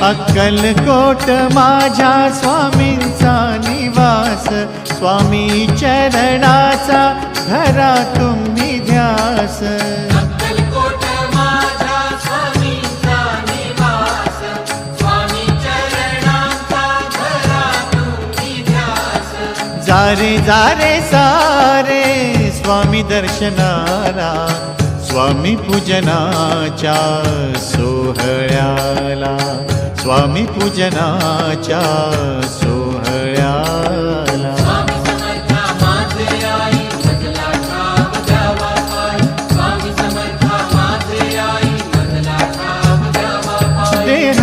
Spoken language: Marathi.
अक्कलकोट माझ्या स्वामींचा निवास, स्वामी चरणाचा धरा तुम्ही ध्यास। अक्कलकोट माझ्या स्वामींचा निवास, स्वामी चरणांचा धरा तुम्ही ध्यास। जारे जारे सारे स्वामी दर्शनाला, स्वामी पूजनाच्या सोहळ्याला, स्वामी पूजनाच्या सोहळ्याला। स्वामी समर्था माझे आई मजला ठाव द्यावा पाय, स्वामी समर्था माझे आई मजला ठाव द्यावा पाय। देह